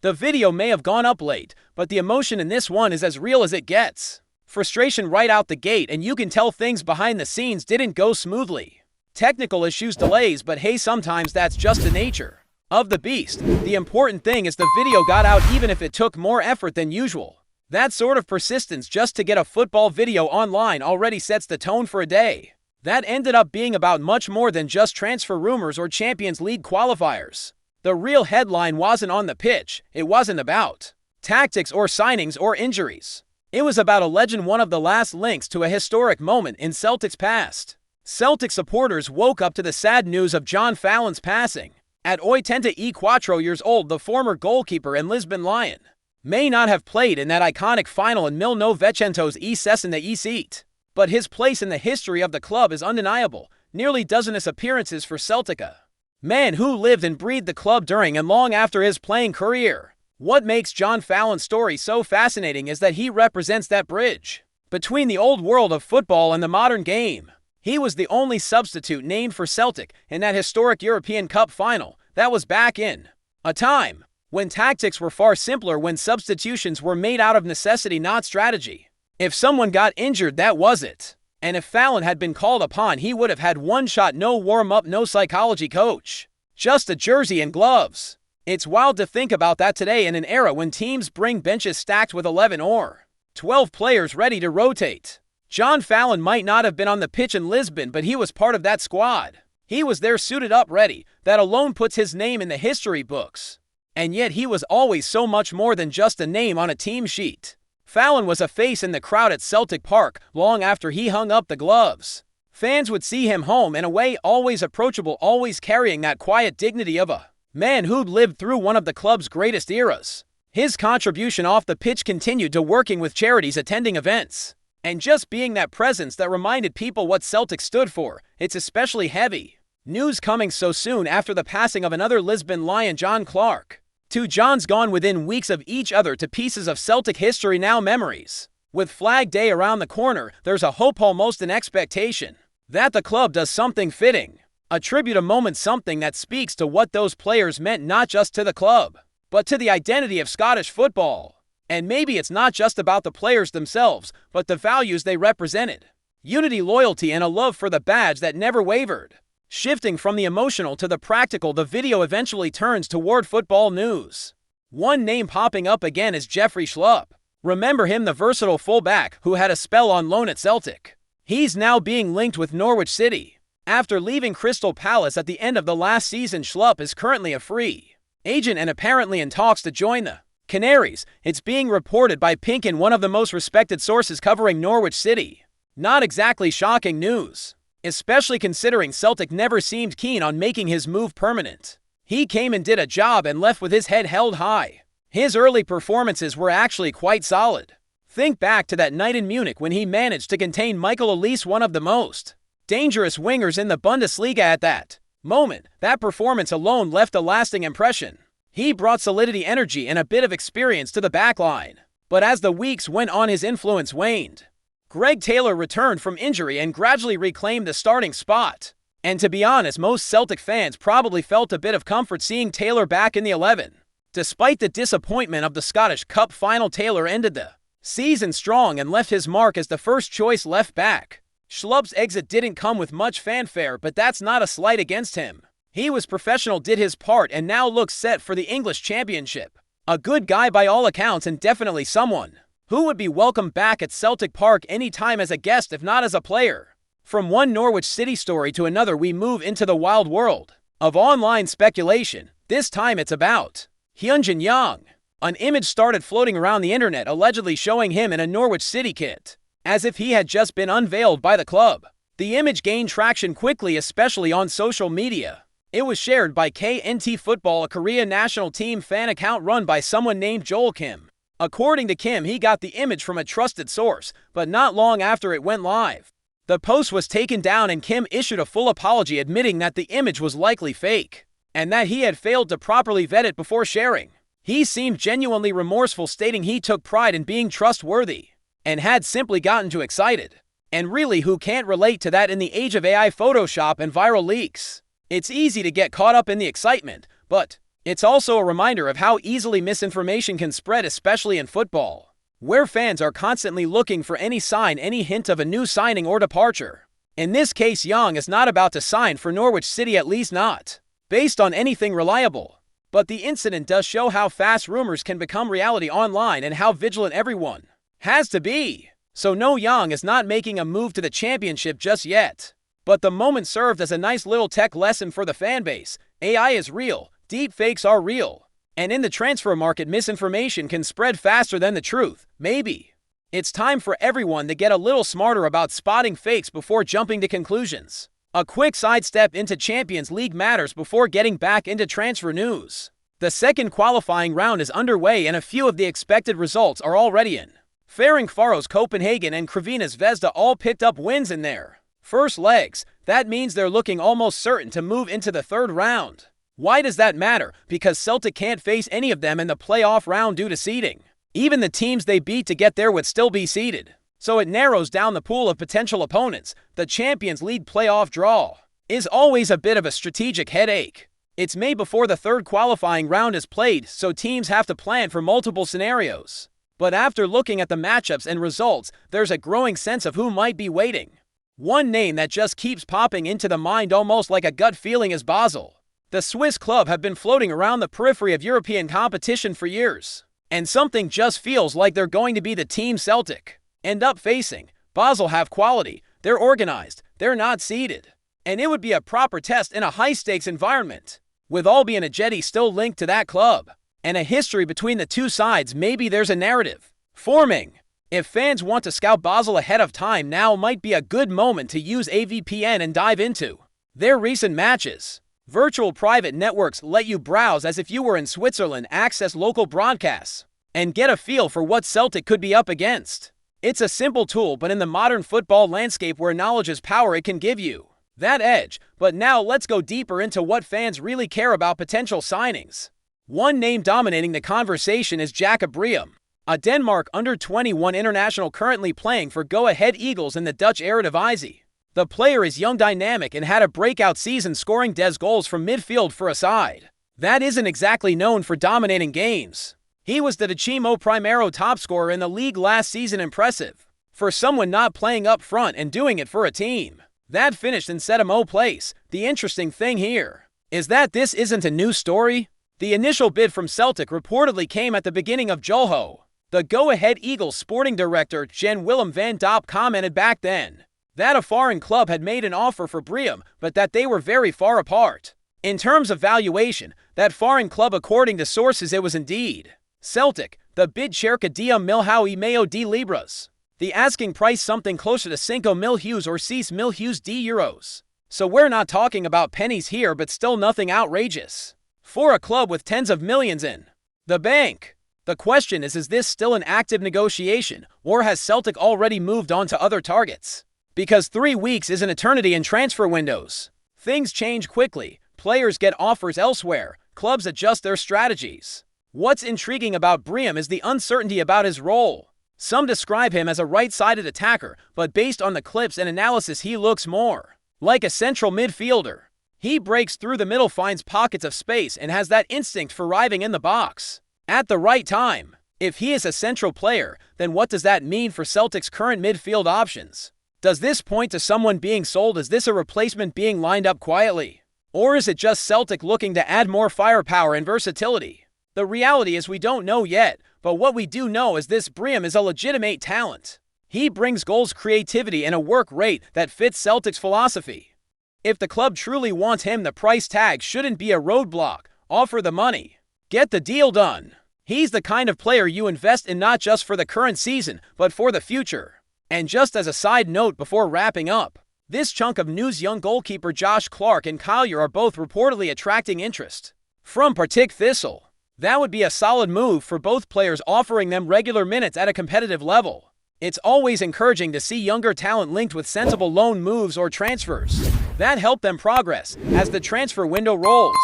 The video may have gone up late, but the emotion in this one is as real as it gets. Frustration right out the gate, and you can tell things behind the scenes didn't go smoothly. Technical issues, delays, but hey, sometimes that's just the nature of the beast. The important thing is the video got out even if it took more effort than usual. That sort of persistence just to get a football video online already sets the tone for a day. That ended up being about much more than just transfer rumors or Champions League qualifiers. The real headline wasn't on the pitch. It wasn't about tactics or signings or injuries. It was about a legend, one of the last links to a historic moment in Celtic's past. Celtic supporters woke up to the sad news of John Fallon's passing. At 84 years old, the former goalkeeper and Lisbon Lion may not have played in that iconic final in 1968, but his place in the history of the club is undeniable. Nearly dozenous appearances for Celtic, a man who lived and breathed the club during and long after his playing career. What makes John Fallon's story so fascinating is that he represents that bridge between the old world of football and the modern game. He was the only substitute named for Celtic in that historic European Cup final. That was back in a time when tactics were far simpler, when substitutions were made out of necessity, not strategy. If someone got injured, that was it. And if Fallon had been called upon, he would have had one shot, no warm-up, no psychology coach, just a jersey and gloves. It's wild to think about that today in an era when teams bring benches stacked with 11 or 12 players ready to rotate. John Fallon might not have been on the pitch in Lisbon, but he was part of that squad. He was there suited up, ready. That alone puts his name in the history books. And yet he was always so much more than just a name on a team sheet. Fallon was a face in the crowd at Celtic Park long after he hung up the gloves. Fans would see him home and away, always approachable, always carrying that quiet dignity of a man who'd lived through one of the club's greatest eras. His contribution off the pitch continued to working with charities, attending events, and just being that presence that reminded people what Celtic stood for. It's especially heavy news coming so soon after the passing of another Lisbon Lion, John Clark. Two Johns gone within weeks of each other to pieces of Celtic history, now memories. With Flag Day around the corner, there's a hope, almost an expectation, that the club does something fitting. A tribute, a moment, something that speaks to what those players meant, not just to the club, but to the identity of Scottish football. And maybe it's not just about the players themselves, but the values they represented. Unity, loyalty, and a love for the badge that never wavered. Shifting from the emotional to the practical, the video eventually turns toward football news. One name popping up again is Jeffrey Schlupp. Remember him, the versatile fullback who had a spell on loan at Celtic. He's now being linked with Norwich City. After leaving Crystal Palace at the end of the last season, Schlupp is currently a free agent and apparently in talks to join the Canaries. It's being reported by Pinkin, one of the most respected sources covering Norwich City. Not exactly shocking news, especially considering Celtic never seemed keen on making his move permanent. He came and did a job and left with his head held high. His early performances were actually quite solid. Think back to that night in Munich when he managed to contain Michael Olise, one of the most dangerous wingers in the Bundesliga at that moment. That performance alone left a lasting impression. He brought solidity, energy, and a bit of experience to the backline. But as the weeks went on, his influence waned. Greg Taylor returned from injury and gradually reclaimed the starting spot. And to be honest, most Celtic fans probably felt a bit of comfort seeing Taylor back in the 11. Despite the disappointment of the Scottish Cup final, Taylor ended the season strong and left his mark as the first-choice left-back. Schlupp's exit didn't come with much fanfare, but that's not a slight against him. He was professional, did his part, and now looks set for the English Championship. A good guy by all accounts, and definitely someone who would be welcome back at Celtic Park anytime as a guest, if not as a player. From one Norwich City story to another, we move into the wild world of online speculation. This time it's about Hyunjin Yang. An image started floating around the internet allegedly showing him in a Norwich City kit, as if he had just been unveiled by the club. The image gained traction quickly, especially on social media. It was shared by KNT Football, a Korea national team fan account run by someone named Joel Kim. According to Kim, he got the image from a trusted source, but not long after it went live, the post was taken down and Kim issued a full apology, admitting that the image was likely fake and that he had failed to properly vet it before sharing. He seemed genuinely remorseful, stating he took pride in being trustworthy and had simply gotten too excited. And really, who can't relate to that in the age of AI, Photoshop, and viral leaks? It's easy to get caught up in the excitement, but It's also a reminder of how easily misinformation can spread, especially in football, where fans are constantly looking for any sign, any hint of a new signing or departure. In this case, Young is not about to sign for Norwich City, at least not based on anything reliable. But the incident does show how fast rumors can become reality online and how vigilant everyone has to be. So no, Young is not making a move to the championship just yet. But the moment served as a nice little tech lesson for the fanbase. AI is real, deepfakes are real, and in the transfer market, misinformation can spread faster than the truth, maybe. It's time for everyone to get a little smarter about spotting fakes before jumping to conclusions. A quick sidestep into Champions League matters before getting back into transfer news. The second qualifying round is underway and a few of the expected results are already in. Ferencváros Copenhagen and Crvena Zvezda all picked up wins in their first legs. That means they're looking almost certain to move into the third round. Why does that matter? Because Celtic can't face any of them in the playoff round due to seeding. Even the teams they beat to get there would still be seeded. So it narrows down the pool of potential opponents. The Champions League playoff draw is always a bit of a strategic headache. It's May before the third qualifying round is played, so teams have to plan for multiple scenarios. But after looking at the matchups and results, there's a growing sense of who might be waiting. One name that just keeps popping into the mind almost like a gut feeling is Basel. The Swiss club have been floating around the periphery of European competition for years, and something just feels like they're going to be the team Celtic end up facing. Basel have quality, they're organized, they're not seeded, and it would be a proper test in a high-stakes environment. With Albi and Ajeti still linked to that club, and a history between the two sides, maybe there's a narrative forming. If fans want to scout Basel ahead of time, now might be a good moment to use a VPN and dive into their recent matches. Virtual private networks let you browse as if you were in Switzerland, access local broadcasts, and get a feel for what Celtic could be up against. It's a simple tool, but in the modern football landscape where knowledge is power, it can give you that edge. But now let's go deeper into what fans really care about potential signings. One name dominating the conversation is Jakob Breum, a Denmark under-21 international currently playing for Go Ahead Eagles in the Dutch Eredivisie. The player is young, dynamic, and had a breakout season scoring goals from midfield for a side that isn't exactly known for dominating games. He was the Decimo Primero topscorer in the league last season. Impressive for someone not playing up front and doing it for a team that finished in Sétimo place. The interesting thing here is that this isn't a new story. The initial bid from Celtic reportedly came at the beginning of Julho. The Go Ahead Eagles sporting director Jan Willem van Dop commented back then that a foreign club had made an offer for Breum, but that they were very far apart in terms of valuation. That foreign club, according to sources, it was indeed Celtic. The bid cerca 10 de libras. The asking price something closer to 5 mil hues or 6 mil hues de euros. So we're not talking about pennies here, but still nothing outrageous for a club with tens of millions in the bank. The question is this still an active negotiation, or has Celtic already moved on to other targets? Because 3 weeks is an eternity in transfer windows. Things change quickly, players get offers elsewhere, clubs adjust their strategies. What's intriguing about Breum is the uncertainty about his role. Some describe him as a right-sided attacker, but based on the clips and analysis, he looks more like a central midfielder. He breaks through the middle, finds pockets of space, and has that instinct for arriving in the box at the right time. If he is a central player, then what does that mean for Celtic's current midfield options? Does this point to someone being sold? Is this a replacement being lined up quietly? Or is it just Celtic looking to add more firepower and versatility? The reality is we don't know yet, but what we do know is this: Breum is a legitimate talent. He brings goals, creativity, and a work rate that fits Celtic's philosophy. If the club truly wants him, the price tag shouldn't be a roadblock. Offer the money. Get the deal done. He's the kind of player you invest in, not just for the current season, but for the future. And just as a side note before wrapping up this chunk of news, young goalkeeper Josh Clark and Collier are both reportedly attracting interest from Partick Thistle. That would be a solid move for both players, offering them regular minutes at a competitive level. It's always encouraging to see younger talent linked with sensible loan moves or transfers that help them progress as the transfer window rolls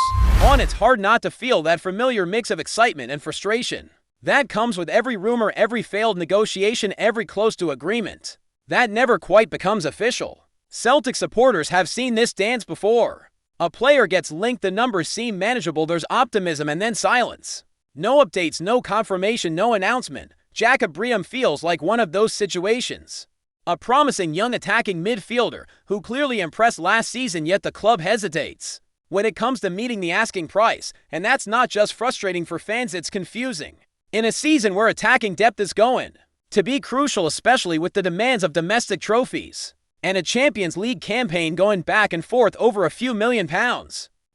on. It's hard not to feel that familiar mix of excitement and frustration that comes with every rumor, every failed negotiation, every close to agreement that never quite becomes official. Celtic supporters have seen this dance before. A player gets linked, the numbers seem manageable, there's optimism, and then silence. No updates, no confirmation, no announcement. Jakob Breum feels like one of those situations. A promising young attacking midfielder who clearly impressed last season, yet the club hesitates when it comes to meeting the asking price, and that's not just frustrating for fans, it's confusing. In a season where attacking depth is going to be crucial, especially with the demands of domestic trophies and a Champions League campaign going back and forth over a few £1 million,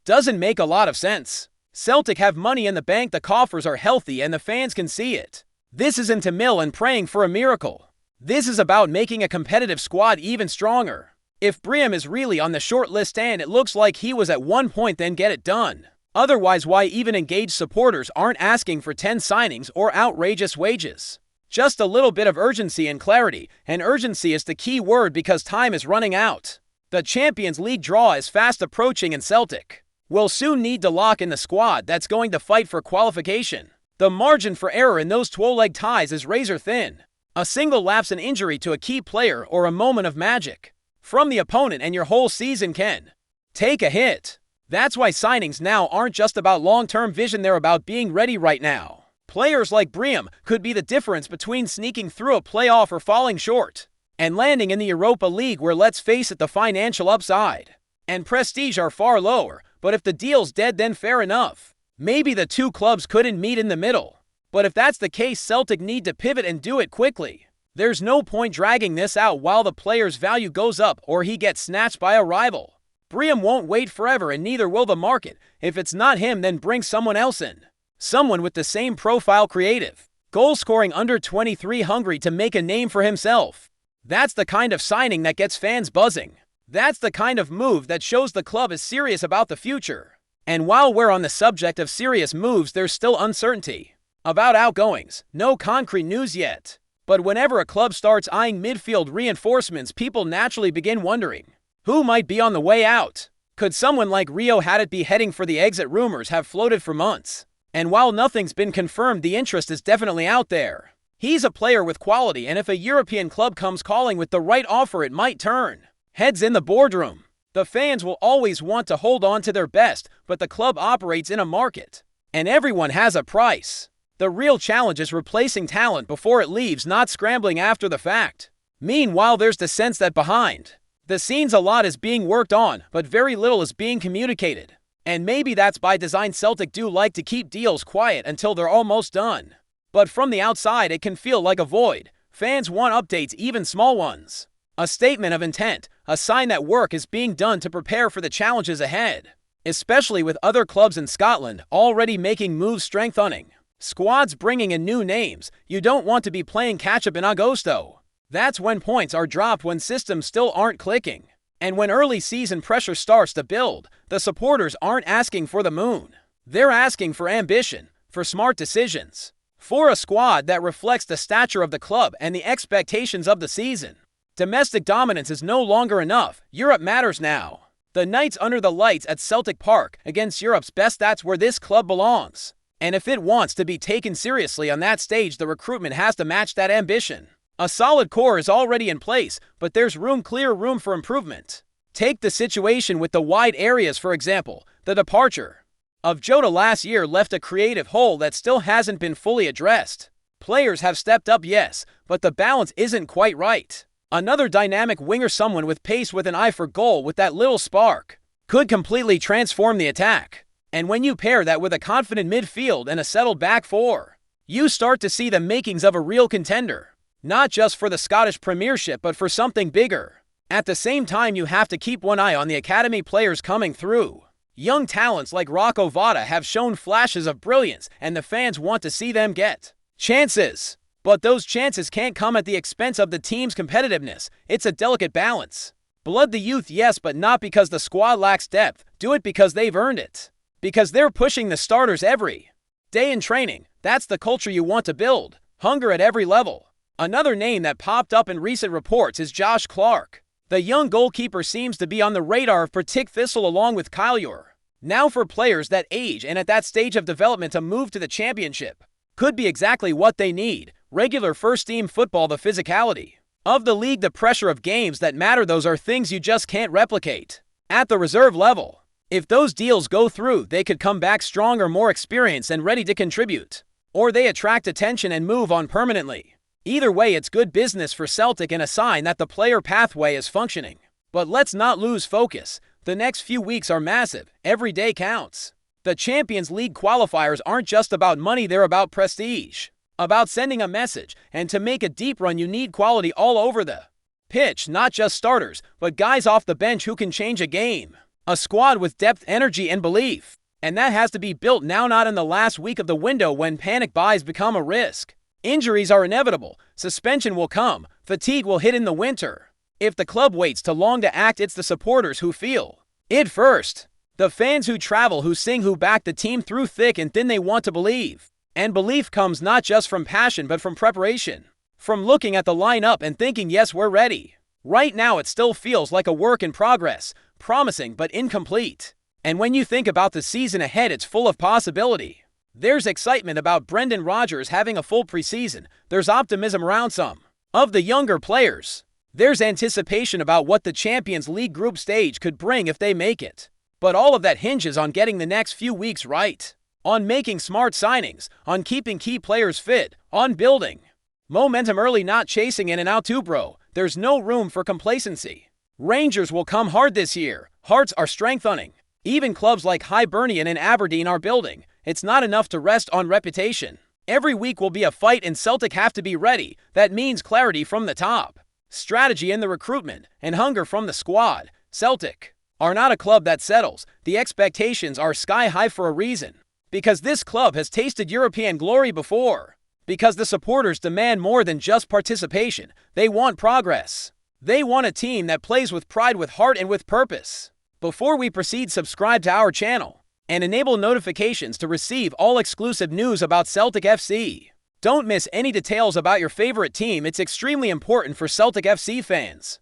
doesn't make a lot of sense. Celtic have money in the bank, the coffers are healthy, and the fans can see it. This isn't a mill and praying for a miracle. This is about making a competitive squad even stronger. If Breum is really on the short list, and it looks like he was at one point, then get it done. Otherwise, why even engage? Supporters aren't asking for 10 signings or outrageous wages. Just a little bit of urgency and clarity, and urgency is the key word because time is running out. The Champions League draw is fast approaching, and Celtic will soon need to lock in the squad that's going to fight for qualification. The margin for error in those 12-leg ties is razor thin. A single lapse, an injury to a key player, or a moment of magic from the opponent, and your whole season can take a hit. That's why signings now aren't just about long-term vision, they're about being ready right now. Players like Breum could be the difference between sneaking through a playoff or falling short and landing in the Europa League, where, let's face it, the financial upside and prestige are far lower. But if the deal's dead, then fair enough. Maybe the two clubs couldn't meet in the middle. But if that's the case, Celtic need to pivot and do it quickly. There's no point dragging this out while the player's value goes up or he gets snatched by a rival. Breum won't wait forever, and neither will the market. If it's not him, then bring someone else in. Someone with the same profile, creative, goal-scoring, under 23, hungry to make a name for himself. That's the kind of signing that gets fans buzzing. That's the kind of move that shows the club is serious about the future. And while we're on the subject of serious moves, there's still uncertainty about outgoings. No concrete news yet. But whenever a club starts eyeing midfield reinforcements, people naturally begin wondering who might be on the way out. Could someone like Rio Hadid be heading for the exit? Rumors have floated for months, and while nothing's been confirmed, the interest is definitely out there. He's a player with quality, and if a European club comes calling with the right offer, it might turn heads in the boardroom. The fans will always want to hold on to their best, but the club operates in a market, and everyone has a price. The real challenge is replacing talent before it leaves, not scrambling after the fact. Meanwhile, there's the sense that behind the scenes a lot is being worked on, but very little is being communicated. And maybe that's by design. Celtic do like to keep deals quiet until they're almost done. But from the outside, it can feel like a void. Fans want updates, even small ones. A statement of intent, a sign that work is being done to prepare for the challenges ahead. Especially with other clubs in Scotland already making moves, strengthening squads, bringing in new names. You don't want to be playing catch-up in Agosto. That's when points are dropped, when systems still aren't clicking, and when early season pressure starts to build. The supporters aren't asking for the moon. They're asking for ambition, for smart decisions, for a squad that reflects the stature of the club and the expectations of the season. Domestic dominance is no longer enough. Europe matters now. The nights under the lights at Celtic Park against Europe's best, that's where this club belongs. And if it wants to be taken seriously on that stage, the recruitment has to match that ambition. A solid core is already in place, but there's clear room for improvement. Take the situation with the wide areas, for example. The departure of Jota last year left a creative hole that still hasn't been fully addressed. Players have stepped up, yes, but the balance isn't quite right. Another dynamic winger, someone with pace, with an eye for goal, with that little spark, could completely transform the attack. And when you pair that with a confident midfield and a settled back four, you start to see the makings of a real contender. Not just for the Scottish Premiership, but for something bigger. At the same time, you have to keep one eye on the academy players coming through. Young talents like Rocco Vada have shown flashes of brilliance, and the fans want to see them get chances. But those chances can't come at the expense of the team's competitiveness. It's a delicate balance. Blood the youth, yes, but not because the squad lacks depth. Do it because they've earned it. Because they're pushing the starters every day in training. That's the culture you want to build. Hunger at every level. Another name that popped up in recent reports is Josh Clark. The young goalkeeper seems to be on the radar of Partick Thistle along with Kyleur. Now, for players that age and at that stage of development, a move to the Championship could be exactly what they need. Regular first-team football, the physicality of the league, the pressure of games that matter, those are things you just can't replicate at the reserve level. If those deals go through, they could come back stronger, more experienced, and ready to contribute. Or they attract attention and move on permanently. Either way, it's good business for Celtic and a sign that the player pathway is functioning. But let's not lose focus. The next few weeks are massive. Every day counts. The Champions League qualifiers aren't just about money, they're about prestige. About sending a message, and to make a deep run you need quality all over the pitch, not just starters, but guys off the bench who can change a game. A squad with depth, energy, and belief. And that has to be built now, not in the last week of the window when panic buys become a risk. Injuries are inevitable, suspension will come, fatigue will hit in the winter. If the club waits too long to act, it's the supporters who feel it first. The fans who travel, who sing, who back the team through thick and thin. They want to believe. And belief comes not just from passion but from preparation. From looking at the lineup and thinking, yes, we're ready. Right now it still feels like a work in progress, promising but incomplete. And when you think about the season ahead, it's full of possibility. There's excitement about Brendan Rodgers having a full preseason. There's optimism around some of the younger players. There's anticipation about what the Champions League group stage could bring if they make it. But all of that hinges on getting the next few weeks right. On making smart signings, on keeping key players fit, on building momentum early, not chasing in and out too, bro. There's no room for complacency. Rangers will come hard this year. Hearts are strengthening. Even clubs like Hibernian and Aberdeen are building. It's not enough to rest on reputation. Every week will be a fight, and Celtic have to be ready. That means clarity from the top, strategy in the recruitment, and hunger from the squad. Celtic are not a club that settles. The expectations are sky high for a reason. Because this club has tasted European glory before. Because the supporters demand more than just participation. They want progress. They want a team that plays with pride, with heart, and with purpose. Before we proceed, subscribe to our channel and enable notifications to receive all exclusive news about Celtic FC. Don't miss any details about your favorite team. It's extremely important for Celtic FC fans.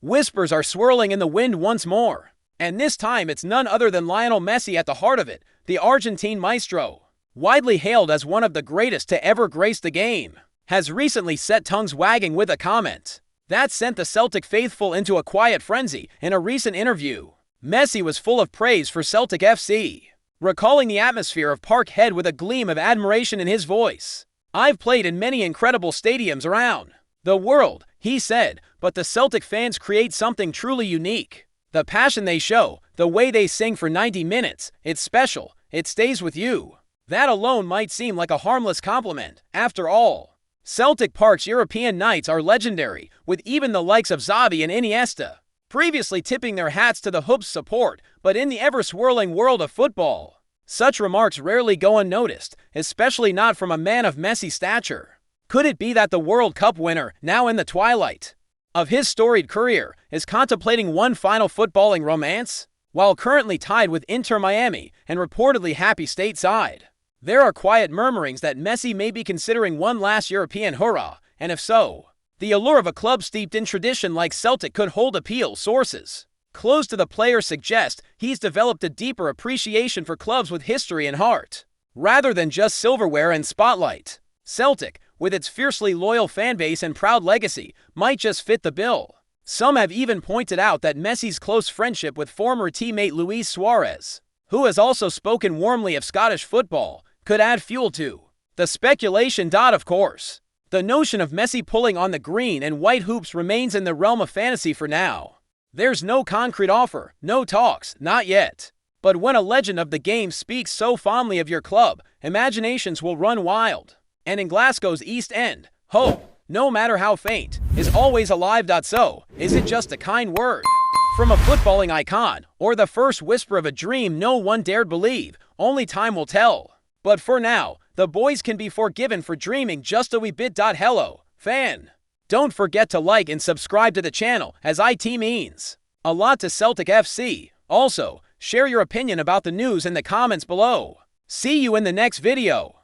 Whispers are swirling in the wind once more. And this time it's none other than Lionel Messi at the heart of it, the Argentine maestro, widely hailed as one of the greatest to ever grace the game, has recently set tongues wagging with a comment that sent the Celtic faithful into a quiet frenzy. In a recent interview, Messi was full of praise for Celtic FC, recalling the atmosphere of Parkhead with a gleam of admiration in his voice. "I've played in many incredible stadiums around the world," he said, "but the Celtic fans create something truly unique. The passion they show, the way they sing for 90 minutes, it's special, it stays with you." That alone might seem like a harmless compliment. After all, Celtic Park's European nights are legendary, with even the likes of Xavi and Iniesta previously tipping their hats to the Hoops' support. But in the ever-swirling world of football, such remarks rarely go unnoticed, especially not from a man of Messi's stature. Could it be that the World Cup winner, now in the twilight of his storied career, is contemplating one final footballing romance? While currently tied with Inter Miami and reportedly happy stateside, there are quiet murmurings that Messi may be considering one last European hurrah, and if so, the allure of a club steeped in tradition like Celtic could hold appeal. Sources close to the player suggest he's developed a deeper appreciation for clubs with history and heart, rather than just silverware and spotlight. Celtic, with its fiercely loyal fanbase and proud legacy, might just fit the bill. Some have even pointed out that Messi's close friendship with former teammate Luis Suarez, who has also spoken warmly of Scottish football, could add fuel to the speculation. Of course, the notion of Messi pulling on the green and white hoops remains in the realm of fantasy for now. There's no concrete offer, no talks, not yet. But when a legend of the game speaks so fondly of your club, imaginations will run wild. And in Glasgow's East End, hope, no matter how faint, is always alive. So, is it just a kind word from a footballing icon, or the first whisper of a dream no one dared believe? Only time will tell. But for now, the boys can be forgiven for dreaming just a wee bit. Hello, fan. Don't forget to like and subscribe to the channel, as it means a lot to Celtic FC. Also, share your opinion about the news in the comments below. See you in the next video.